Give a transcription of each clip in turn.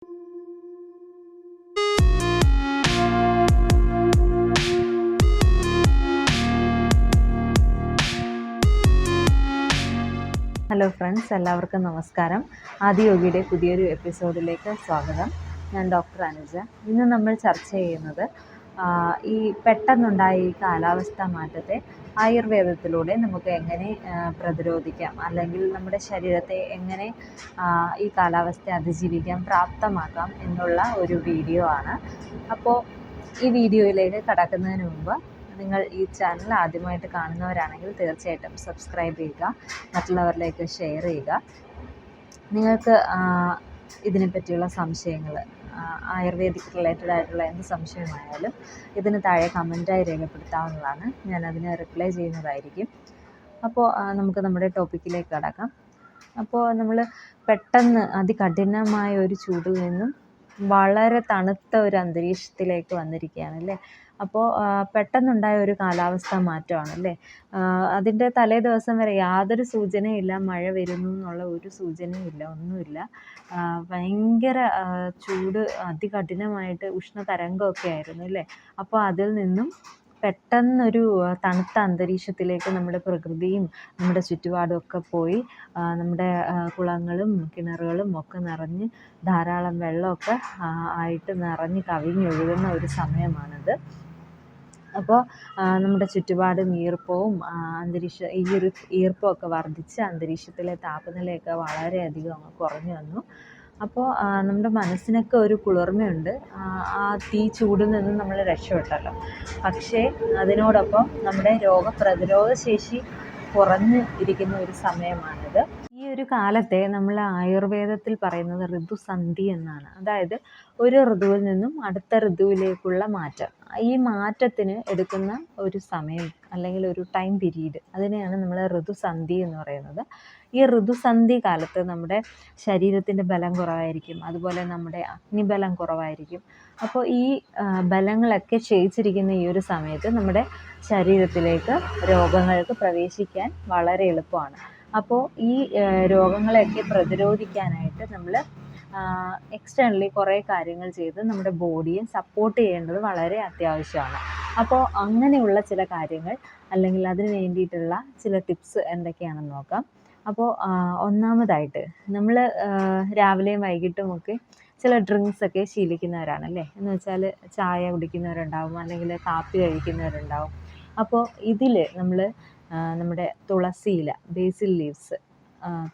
Hello friends, എല്ലാവർക്കും നമസ്കാരം. ആദിയോഗിയുടെ പുതിയൊരു എപ്പിസോഡിലേക്ക് സ്വാഗതം. ഞാൻ ഡോക്ടർ അനുജ. ഇന്ന് നമ്മൾ ചർച്ച ചെയ്യുന്നത് ഈ പെട്ടെന്നുണ്ടായ ഈ കാലാവസ്ഥാ മാറ്റത്തെ ആയുർവേദത്തിലൂടെ നമുക്ക് എങ്ങനെ പ്രതിരോധിക്കാം, അല്ലെങ്കിൽ നമ്മുടെ ശരീരത്തെ എങ്ങനെ ഈ കാലാവസ്ഥയെ അതിജീവിക്കാൻ പ്രാപ്തമാക്കാം എന്നുള്ള ഒരു വീഡിയോ ആണ്. അപ്പോൾ ഈ വീഡിയോയിലേക്ക് കടക്കുന്നതിന് മുമ്പ് നിങ്ങൾ ഈ ചാനൽ ആദ്യമായിട്ട് കാണുന്നവരാണെങ്കിൽ തീർച്ചയായിട്ടും സബ്സ്ക്രൈബ് ചെയ്യുക, മറ്റുള്ളവരിലേക്ക് ഷെയർ ചെയ്യുക. നിങ്ങൾക്ക് ഇതിനെപ്പറ്റിയുള്ള സംശയങ്ങൾ, ആയുർവേദിക് റിലേറ്റഡ് ആയിട്ടുള്ള എന്ത് സംശയമായാലും ഇതിന് താഴെ കമൻറ്റായി രേഖപ്പെടുത്താവുന്നതാണ്. ഞാൻ അതിന് റിപ്ലൈ ചെയ്യുന്നതായിരിക്കും. അപ്പോൾ നമുക്ക് നമ്മുടെ ടോപ്പിക്കിലേക്ക് കടക്കാം. അപ്പോൾ നമ്മൾ പെട്ടെന്ന് അതികഠിനമായ ഒരു ചൂടിൽ നിന്നും വളരെ തണുത്ത ഒരു അന്തരീക്ഷത്തിലേക്ക് വന്നിരിക്കുകയാണ് അല്ലേ. അപ്പോൾ പെട്ടെന്നുണ്ടായ ഒരു കാലാവസ്ഥ മാറ്റമാണല്ലേ. അതിൻ്റെ തലേ ദിവസം വരെ യാതൊരു സൂചനയില്ല മഴ വരുന്നു എന്നുള്ള ഒരു സൂചനയില്ല, ഒന്നുമില്ല. ഭയങ്കര ചൂട്, അതികഠിനമായിട്ട് ഉഷ്ണതരംഗമൊക്കെ ആയിരുന്നു അല്ലേ. അപ്പോൾ അതിൽ നിന്നും പെട്ടെന്നൊരു തണുത്ത അന്തരീക്ഷത്തിലേക്ക് നമ്മുടെ പ്രകൃതിയും നമ്മുടെ ചുറ്റുപാടും ഒക്കെ പോയി നമ്മുടെ കുളങ്ങളും കിണറുകളും ഒക്കെ നിറഞ്ഞ് ധാരാളം വെള്ളമൊക്കെ ആയിട്ട് നിറഞ്ഞ് കവിഞ്ഞൊഴുകുന്ന ഒരു സമയമാണിത്. അപ്പോൾ നമ്മുടെ ചുറ്റുപാടും ഈർപ്പവും ഈർപ്പമൊക്കെ വർദ്ധിച്ച് അന്തരീക്ഷത്തിലെ താപനിലയൊക്കെ വളരെയധികം അങ്ങ് കുറഞ്ഞു വന്നു. അപ്പോൾ നമ്മുടെ മനസ്സിനൊക്കെ ഒരു കുളിർമയുണ്ട്. ആ തീ ചൂടിൽ നിന്നും നമ്മൾ രക്ഷപ്പെട്ടല്ലോ. പക്ഷേ അതിനോടൊപ്പം നമ്മുടെ രോഗപ്രതിരോധ ശേഷി കുറഞ്ഞ് ഇരിക്കുന്ന ഒരു സമയമാണിത്. ഈ ഒരു കാലത്തെ നമ്മൾ ആയുർവേദത്തിൽ പറയുന്നത് ഋതുസന്ധി എന്നാണ്. അതായത് ഒരു ഋതുവിൽ നിന്നും അടുത്ത ഋതുവിലേക്കുള്ള മാറ്റം. ഈ മാറ്റത്തിന് എടുക്കുന്ന ഒരു സമയം അല്ലെങ്കിൽ ഒരു ടൈം പീരീഡ്, അതിനെയാണ് നമ്മൾ ഋതുസന്ധി എന്ന് പറയുന്നത്. ഈ ഋതുസന്ധി കാലത്ത് നമ്മുടെ ശരീരത്തിൻ്റെ ബലം കുറവായിരിക്കും, അതുപോലെ നമ്മുടെ അഗ്നിബലം കുറവായിരിക്കും. അപ്പോൾ ഈ ബലങ്ങളൊക്കെ ക്ഷയിച്ചിരിക്കുന്ന ഈ ഒരു സമയത്ത് നമ്മുടെ ശരീരത്തിലേക്ക് രോഗങ്ങൾക്ക് പ്രവേശിക്കാൻ വളരെ എളുപ്പമാണ്. അപ്പോൾ ഈ രോഗങ്ങളെയൊക്കെ പ്രതിരോധിക്കാനായിട്ട് നമ്മൾ എക്സ്റ്റേണലി കുറേ കാര്യങ്ങൾ ചെയ്ത് നമ്മുടെ ബോഡിയെ സപ്പോർട്ട് ചെയ്യേണ്ടത് വളരെ അത്യാവശ്യമാണ്. അപ്പോൾ അങ്ങനെയുള്ള ചില കാര്യങ്ങൾ, അല്ലെങ്കിൽ അതിന് വേണ്ടിയിട്ടുള്ള ചില ടിപ്സ് എന്തൊക്കെയാണെന്ന് നോക്കാം. അപ്പോൾ ഒന്നാമതായിട്ട് നമ്മൾ രാവിലെയും വൈകിട്ടുമൊക്കെ ചില ഡ്രിങ്ക്സൊക്കെ ശീലിക്കുന്നവരാണല്ലേ. എന്ന് വെച്ചാൽ ചായ കുടിക്കുന്നവരുണ്ടാവും, അല്ലെങ്കിൽ കാപ്പി കഴിക്കുന്നവരുണ്ടാവും. അപ്പോൾ ഇതിൽ നമ്മൾ നമ്മുടെ തുളസിയില, ബേസിൽ ലീവ്സ്,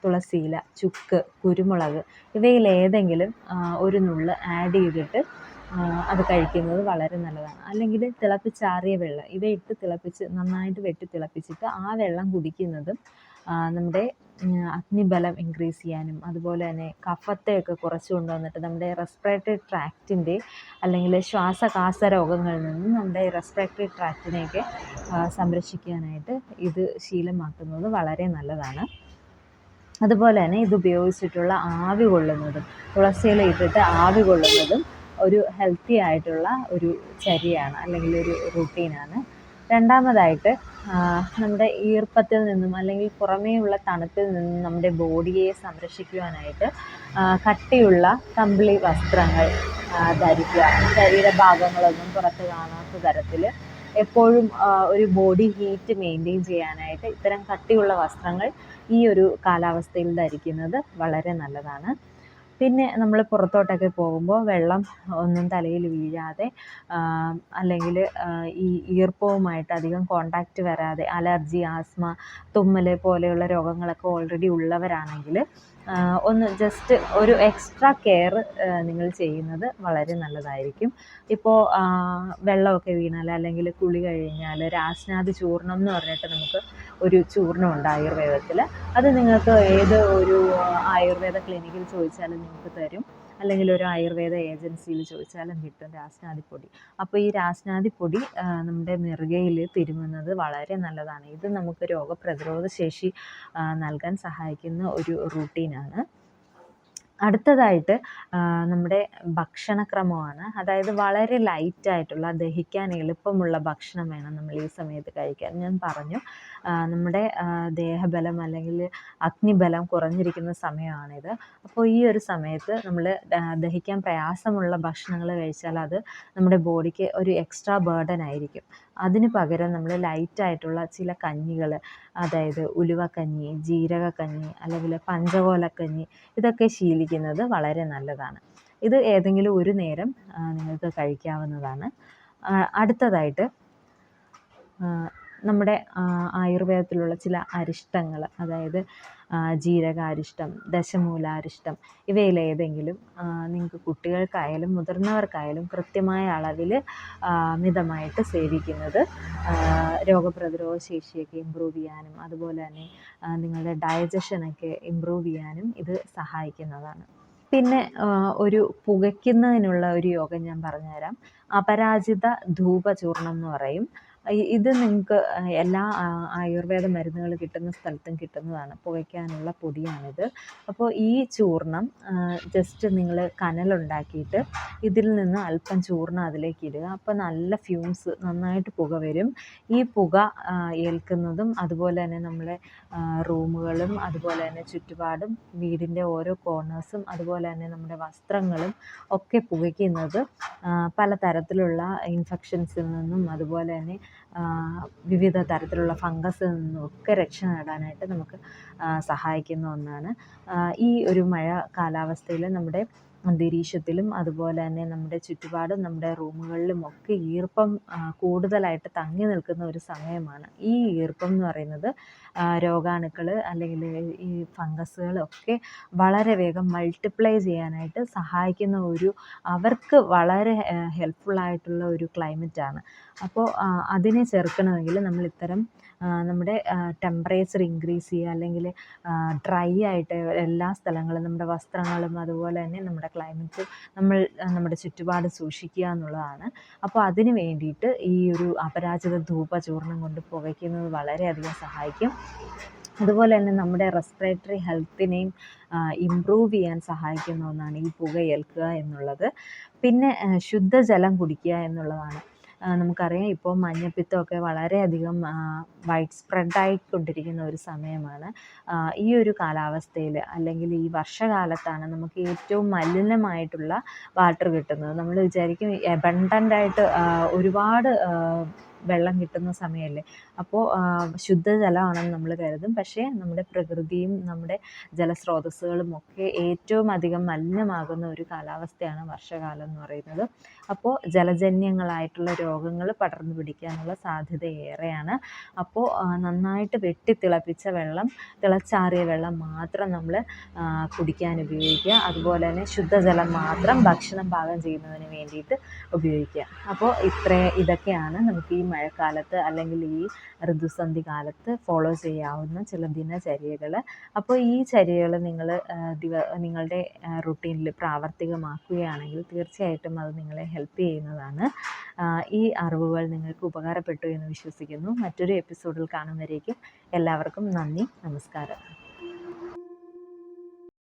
തുളസിയില, ചുക്ക്, കുരുമുളക് ഇവയിലേതെങ്കിലും ഒരു നുള്ള് ആഡ് ചെയ്തിട്ട് അത് കഴിക്കുന്നത് വളരെ നല്ലതാണ്. അല്ലെങ്കിൽ തിളപ്പിച്ചാറിയ വെള്ളം ഇവയിട്ട് നന്നായിട്ട് വെട്ടി തിളപ്പിച്ചിട്ട് ആ വെള്ളം കുടിക്കുന്നതും നമ്മുടെ അഗ്നിബലം ഇൻക്രീസ് ചെയ്യാനും, അതുപോലെ തന്നെ കഫത്തെയൊക്കെ കുറച്ച് കൊണ്ടുവന്നിട്ട് നമ്മുടെ റെസ്പിറേറ്ററി ട്രാക്റ്റിൻ്റെ അല്ലെങ്കിൽ ശ്വാസകാസ രോഗങ്ങളിൽ നിന്നും നമ്മുടെ റെസ്പിറേറ്ററി ട്രാക്റ്റിനെയൊക്കെ സംരക്ഷിക്കാനായിട്ട് ഇത് ശീലമാക്കുന്നത് വളരെ നല്ലതാണ്. അതുപോലെ തന്നെ ഇത് ഉപയോഗിച്ചിട്ടുള്ള ആവി കൊള്ളുന്നതും, തുളസിയില ഇട്ടിട്ട് ആവി കൊള്ളുന്നതും ഒരു ഹെൽത്തി ആയിട്ടുള്ള ഒരു ചര്യയാണ്, അല്ലെങ്കിൽ ഒരു റൂട്ടീനാണ്. രണ്ടാമതായിട്ട് നമ്മുടെ ഈർപ്പത്തിൽ നിന്നും അല്ലെങ്കിൽ പുറമേയുള്ള തണുപ്പിൽ നിന്നും നമ്മുടെ ബോഡിയെ സംരക്ഷിക്കുവാനായിട്ട് കട്ടിയുള്ള കമ്പിളി വസ്ത്രങ്ങൾ ധരിക്കുക. ശരീരഭാഗങ്ങളൊന്നും പുറത്ത് കാണാത്ത തരത്തിൽ എപ്പോഴും ഒരു ബോഡി ഹീറ്റ് മെയിൻറ്റെയിൻ ചെയ്യാനായിട്ട് ഇത്തരം കട്ടിയുള്ള വസ്ത്രങ്ങൾ ഈ ഒരു കാലാവസ്ഥയിൽ ധരിക്കുന്നത് വളരെ നല്ലതാണ്. പിന്നെ നമ്മൾ പുറത്തോട്ടൊക്കെ പോകുമ്പോൾ വെള്ളം ഒന്നും തലയിൽ വീഴാതെ, അല്ലെങ്കിൽ ഈ ഈർപ്പവുമായിട്ട് അധികം കോണ്ടാക്റ്റ് വരാതെ, അലർജി, ആസ്മ, തുമ്മൽ പോലെയുള്ള രോഗങ്ങളൊക്കെ ഓൾറെഡി ഉള്ളവരാണെങ്കിൽ ഒന്ന് ജസ്റ്റ് ഒരു എക്സ്ട്രാ കെയർ നിങ്ങൾ ചെയ്യുന്നത് വളരെ നല്ലതായിരിക്കും. ഇപ്പോൾ വെള്ളമൊക്കെ വീണാൽ, അല്ലെങ്കിൽ കുളി കഴിഞ്ഞാൽ രാസ്നാദി ചൂർണം എന്ന് പറഞ്ഞിട്ട് നമുക്ക് ഒരു ചൂർണ്ണമുണ്ട് ആയുർവേദത്തിൽ. അത് നിങ്ങൾക്ക് ഏത് ഒരു ആയുർവേദ ക്ലിനിക്കിൽ ചോദിച്ചാലും നിങ്ങൾക്ക് തരും, അല്ലെങ്കിൽ ഒരു ആയുർവേദ ഏജൻസിയിൽ ചോദിച്ചാലും കിട്ടും രാസ്നാദിപ്പൊടി. അപ്പോൾ ഈ രാസ്നാദിപ്പൊടി നമ്മുടെ നെറുകയിൽ തിരുമുന്നത് വളരെ നല്ലതാണ്. ഇത് നമുക്ക് രോഗപ്രതിരോധ ശേഷി നൽകാൻ സഹായിക്കുന്ന ഒരു റൂട്ടീനാണ്. അടുത്തതായിട്ട് നമ്മുടെ ഭക്ഷണക്രമമാണ്. അതായത് വളരെ ലൈറ്റായിട്ടുള്ള ദഹിക്കാൻ എളുപ്പമുള്ള ഭക്ഷണം വേണം നമ്മൾ ഈ സമയത്ത് കഴിക്കാൻ. ഞാൻ പറഞ്ഞു നമ്മുടെ ദേഹബലം അല്ലെങ്കിൽ അഗ്നിബലം കുറഞ്ഞിരിക്കുന്ന സമയമാണിത്. അപ്പോൾ ഈ ഒരു സമയത്ത് നമ്മൾ ദഹിക്കാൻ പ്രയാസമുള്ള ഭക്ഷണങ്ങൾ കഴിച്ചാൽ അത് നമ്മുടെ ബോഡിക്ക് ഒരു എക്സ്ട്രാ ബർഡൻ ആയിരിക്കും. അതിന് പകരം നമ്മൾ ലൈറ്റായിട്ടുള്ള ചില കഞ്ഞികൾ, അതായത് ഉലുവക്കഞ്ഞി, ജീരകക്കഞ്ഞി അല്ലെങ്കിൽ പഞ്ചകോലക്കഞ്ഞി, ഇതൊക്കെ ശീലിക്കുന്നത് വളരെ നല്ലതാണ്. ഇത് ഏതെങ്കിലും ഒരു നേരം നിങ്ങൾക്ക് കഴിക്കാവുന്നതാണ്. അടുത്തതായിട്ട് നമ്മുടെ ആയുർവേദത്തിലുള്ള ചില അരിഷ്ടങ്ങൾ, അതായത് ജീരകാരിഷ്ടം, ദശമൂലാരിഷ്ടം, ഇവയിലേതെങ്കിലും നിങ്ങൾക്ക് കുട്ടികൾക്കായാലും മുതിർന്നവർക്കായാലും കൃത്യമായ അളവിൽ മിതമായിട്ട് സേവിക്കുന്നത് രോഗപ്രതിരോധ ശേഷിയൊക്കെ ഇമ്പ്രൂവ് ചെയ്യാനും അതുപോലെ തന്നെ നിങ്ങളുടെ ഡൈജഷനൊക്കെ ഇമ്പ്രൂവ് ചെയ്യാനും ഇത് സഹായിക്കുന്നതാണ്. പിന്നെ ഒരു പുകയ്ക്കുന്നതിനുള്ള ഒരു യോഗം ഞാൻ പറഞ്ഞുതരാം. അപരാജിത ധൂപചൂർണം എന്ന് പറയും. ഇത് നിങ്ങൾക്ക് എല്ലാ ആയുർവേദ മരുന്നുകൾ കിട്ടുന്ന സ്ഥലത്തും കിട്ടുന്നതാണ്. പുകയ്ക്കാനുള്ള പൊടിയാണിത്. അപ്പോൾ ഈ ചൂർണം ജസ്റ്റ് നിങ്ങൾ കനലുണ്ടാക്കിയിട്ട് ഇതിൽ നിന്ന് അല്പം ചൂർണം അതിലേക്ക് ഇടുക. അപ്പോൾ നല്ല ഫ്യൂംസ്, നന്നായിട്ട് പുക വരും. ഈ പുക ഏൽക്കുന്നതും അതുപോലെ തന്നെ നമ്മളെ റൂമുകളും അതുപോലെ തന്നെ ചുറ്റുപാടും വീടിൻ്റെ ഓരോ കോർണേഴ്സും അതുപോലെ തന്നെ നമ്മുടെ വസ്ത്രങ്ങളും ഒക്കെ പുകയ്ക്കുന്നത് പലതരത്തിലുള്ള ഇൻഫെക്ഷൻസിൽ നിന്നും അതുപോലെ തന്നെ വിവിധ തരത്തിലുള്ള ഫംഗസിൽ നിന്നും ഒക്കെ രക്ഷ നേടാനായിട്ട് നമുക്ക് സഹായിക്കുന്ന ഒന്നാണ്. ഈ ഒരു മഴ കാലാവസ്ഥയിൽ നമ്മുടെ അന്തരീക്ഷത്തിലും അതുപോലെ തന്നെ നമ്മുടെ ചുറ്റുപാടും നമ്മുടെ റൂമുകളിലും ഒക്കെ ഈർപ്പം കൂടുതലായിട്ട് തങ്ങി നിൽക്കുന്ന ഒരു സമയമാണ്. ഈ ഈർപ്പം എന്ന് പറയുന്നത് രോഗാണുക്കൾ അല്ലെങ്കിൽ ഈ ഫംഗസുകളൊക്കെ വളരെ വേഗം മൾട്ടിപ്ലൈ ചെയ്യാനായിട്ട് സഹായിക്കുന്ന അവർക്ക് വളരെ ഹെൽപ്ഫുള്ളായിട്ടുള്ള ഒരു ക്ലൈമറ്റാണ്. അപ്പോൾ അതിനെ ചെറുക്കണമെങ്കിൽ നമ്മൾ ഇത്തരം നമ്മുടെ ടെമ്പറേച്ചർ ഇൻക്രീസ് ചെയ്യുക, അല്ലെങ്കിൽ ഡ്രൈ ആയിട്ട് എല്ലാ സ്ഥലങ്ങളും നമ്മുടെ വസ്ത്രങ്ങളും അതുപോലെ തന്നെ നമ്മുടെ ക്ലൈമറ്റ് നമ്മുടെ ചുറ്റുപാട് സൂക്ഷിക്കുക എന്നുള്ളതാണ്. അപ്പോൾ അതിന് വേണ്ടിയിട്ട് ഈ ഒരു അപരാജിത ധൂപചൂർണം കൊണ്ട് പുകയ്ക്കുന്നത് വളരെയധികം സഹായിക്കും. അതുപോലെ തന്നെ നമ്മുടെ റെസ്പിറേറ്ററി ഹെൽത്തിനെയും ഇമ്പ്രൂവ് ചെയ്യാൻ സഹായിക്കുന്ന ഒന്നാണ് ഈ പുകയേൽക്കുക എന്നുള്ളത്. പിന്നെ ശുദ്ധജലം കുടിക്കുക എന്നുള്ളതാണ്. നമുക്കറിയാം ഇപ്പോൾ മഞ്ഞപ്പിത്തമൊക്കെ വളരെയധികം വൈഡ് സ്പ്രെഡായിക്കൊണ്ടിരിക്കുന്ന ഒരു സമയമാണ്. ഈ ഒരു കാലാവസ്ഥയിൽ അല്ലെങ്കിൽ ഈ വർഷകാലത്താണ് നമുക്ക് ഏറ്റവും മലിനമായിട്ടുള്ള വാട്ടർ കിട്ടുന്നത്. നമ്മൾ വിചാരിക്കും അബണ്ടൻ്റായിട്ട് ഒരുപാട് വെള്ളം കിട്ടുന്ന സമയമല്ലേ, അപ്പോൾ ശുദ്ധജലമാണെന്ന് നമ്മൾ കരുതും. പക്ഷേ നമ്മുടെ പ്രകൃതിയും നമ്മുടെ ജലസ്രോതസ്സുകളും ഒക്കെ ഏറ്റവും അധികം മലിനമാകുന്ന ഒരു കാലാവസ്ഥയാണ് വർഷകാലം എന്ന് പറയുന്നത്. അപ്പോൾ ജലജന്യങ്ങളായിട്ടുള്ള രോഗങ്ങൾ പടർന്നു പിടിക്കാനുള്ള സാധ്യത ഏറെയാണ്. അപ്പോൾ നന്നായിട്ട് വെട്ടിത്തിളപ്പിച്ച വെള്ളം, തിളച്ചാറിയ വെള്ളം മാത്രം നമ്മൾ കുടിക്കാൻ ഉപയോഗിക്കുക. അതുപോലെ തന്നെ ശുദ്ധജലം മാത്രം ഭക്ഷണം പാകം ചെയ്യുന്നതിന് വേണ്ടിയിട്ട് ഉപയോഗിക്കുക. അപ്പോൾ ഇതൊക്കെയാണ് നമുക്ക് ഈ മഴക്കാലത്ത് അല്ലെങ്കിൽ ഈ ഋതുസന്ധി കാലത്ത് ഫോളോ ചെയ്യാവുന്ന ചില ദിനചര്യകൾ. അപ്പോൾ ഈ ചര്യകൾ നിങ്ങൾ നിങ്ങളുടെ റുട്ടീനിൽ പ്രാവർത്തികമാക്കുകയാണെങ്കിൽ തീർച്ചയായിട്ടും അത് നിങ്ങളെ ഹെൽപ്പ് ചെയ്യുന്നതാണ്. ഈ അറിവുകൾ നിങ്ങൾക്ക് ഉപകാരപ്പെട്ടു എന്ന് വിശ്വസിക്കുന്നു. മറ്റൊരു എപ്പിസോഡിൽ കാണുന്നവരേക്കും എല്ലാവർക്കും നന്ദി, നമസ്കാരം.